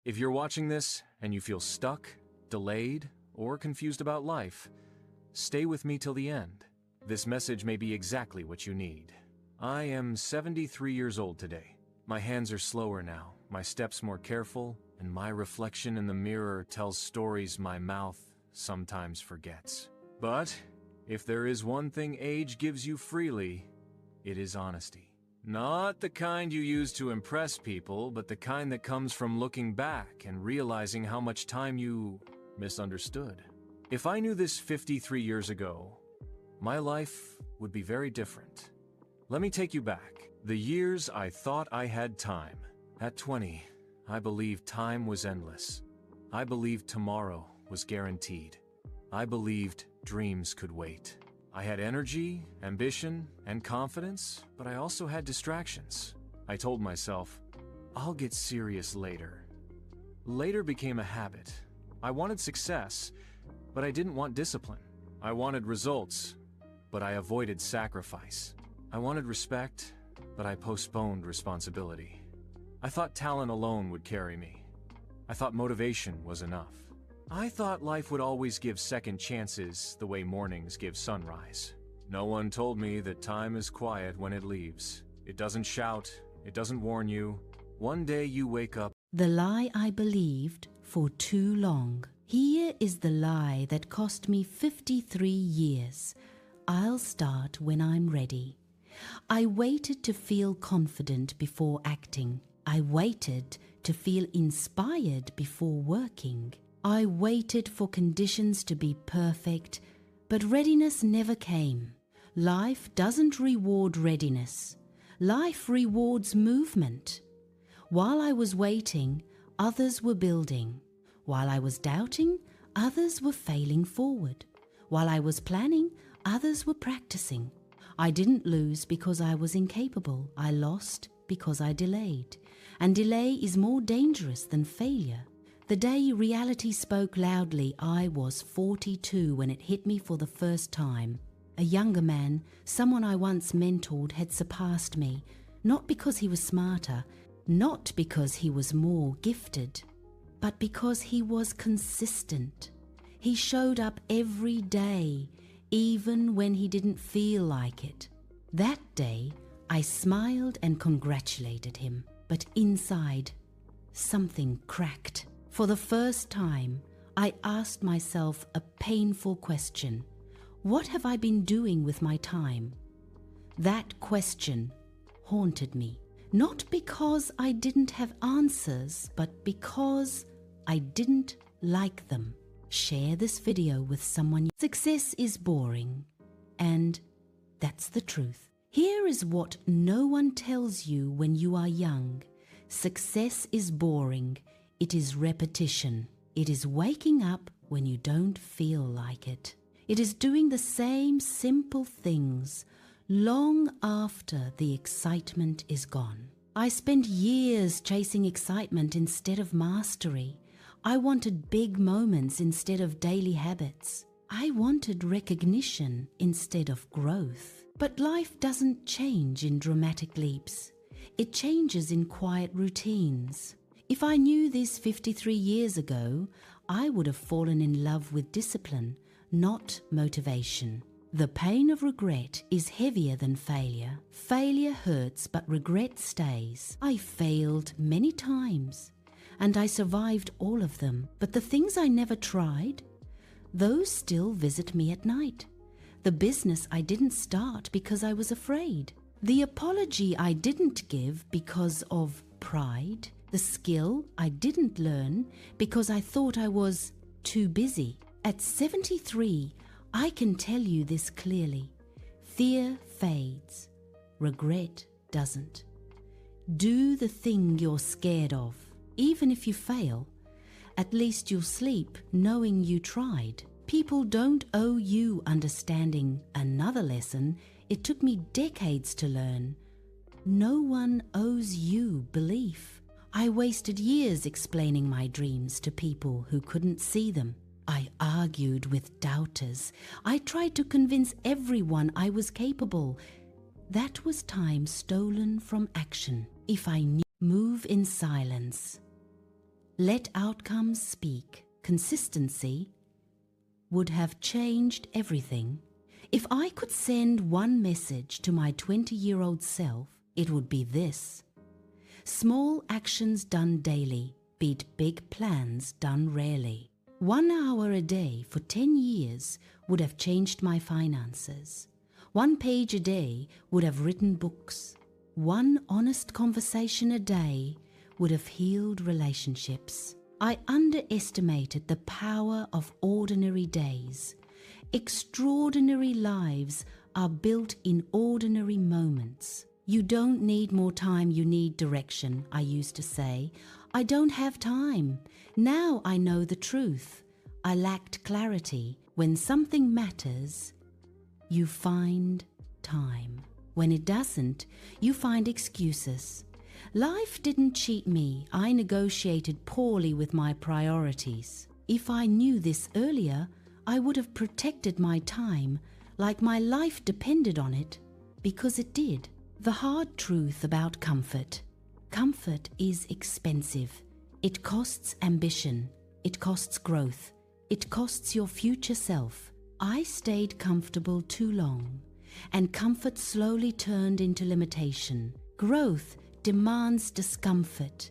If you're watching this and you feel stuck, delayed, or confused about life, stay with me till the end. This message may be exactly what you need. I am 73 years old today. My hands are slower now, my steps more careful, and my reflection in the mirror tells stories my mouth sometimes forgets. But if there is one thing age gives you freely, it is honesty. Not the kind you use to impress people, but the kind that comes from looking back and realizing how much time you misunderstood. If I knew this 53 years ago, my life would be very different. Let me take you back. The years I thought I had time. At 20, I believed time was endless. I believed tomorrow was guaranteed. I believed dreams could wait. I had energy, ambition, and confidence, but I also had distractions. I told myself, I'll get serious later. Later became a habit. I wanted success, but I didn't want discipline. I wanted results, but I avoided sacrifice. I wanted respect, but I postponed responsibility. I thought talent alone would carry me. I thought motivation was enough. I thought life would always give second chances the way mornings give sunrise. No one told me that time is quiet when it leaves. It doesn't shout, it doesn't warn you. One day you wake up. The lie I believed for too long. Here is the lie that cost me 53 years. I'll start when I'm ready. I waited to feel confident before acting. I waited to feel inspired before working. I waited for conditions to be perfect, but readiness never came. Life doesn't reward readiness. Life rewards movement. While I was waiting, others were building. While I was doubting, others were failing forward. While I was planning, others were practicing. I didn't lose because I was incapable. I lost because I delayed. And delay is more dangerous than failure. The day reality spoke loudly, I was 42 when it hit me for the first time. A younger man, someone I once mentored, had surpassed me, not because he was smarter, not because he was more gifted, but because he was consistent. He showed up every day, even when he didn't feel like it. That day, I smiled and congratulated him, but inside, something cracked. For the first time, I asked myself a painful question. What have I been doing with my time? That question haunted me, not because I didn't have answers, but because I didn't like them. Share this video with someone. Success is boring, and that's the truth. Here is what no one tells you when you are young. Success is boring. It is repetition. It is waking up when you don't feel like it. It is doing the same simple things long after the excitement is gone. I spent years chasing excitement instead of mastery. I wanted big moments instead of daily habits. I wanted recognition instead of growth. But life doesn't change in dramatic leaps. It changes in quiet routines. If I knew this 53 years ago, I would have fallen in love with discipline, not motivation. The pain of regret is heavier than failure. Failure hurts, but regret stays. I failed many times, and I survived all of them. But the things I never tried, those still visit me at night. The business I didn't start because I was afraid. The apology I didn't give because of pride. The skill I didn't learn because I thought I was too busy. At 73, I can tell you this clearly. Fear fades. Regret doesn't. Do the thing you're scared of. Even if you fail, at least you'll sleep knowing you tried. People don't owe you understanding another lesson it took me decades to learn. No one owes you belief. I wasted years explaining my dreams to people who couldn't see them. I argued with doubters. I tried to convince everyone I was capable. That was time stolen from action. If I knew, move in silence. Let outcomes speak. Consistency would have changed everything. If I could send one message to my 20-year-old self, it would be this: small actions done daily beat big plans done rarely. 1 hour a day for 10 years would have changed my finances. 1 page a day would have written books. 1 honest conversation a day would have healed relationships. I underestimated the power of ordinary days. Extraordinary lives are built in ordinary moments. You don't need more time, you need direction, I used to say. I don't have time. Now I know the truth. I lacked clarity. When something matters, you find time. When it doesn't, you find excuses. Life didn't cheat me. I negotiated poorly with my priorities. If I knew this earlier, I would have protected my time like my life depended on it, because it did. The hard truth about comfort. Comfort is expensive. It costs ambition. It costs growth. It costs your future self. I stayed comfortable too long, and comfort slowly turned into limitation. Growth demands discomfort.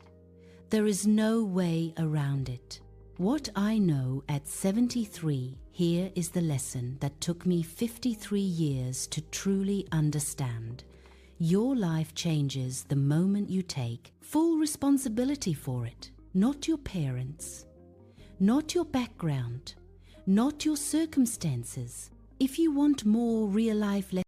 There is no way around it. What I know at 73, here is the lesson that took me 53 years to truly understand. Your life changes the moment you take full responsibility for it. Not your parents, not your background, not your circumstances. If you want more real-life lessons,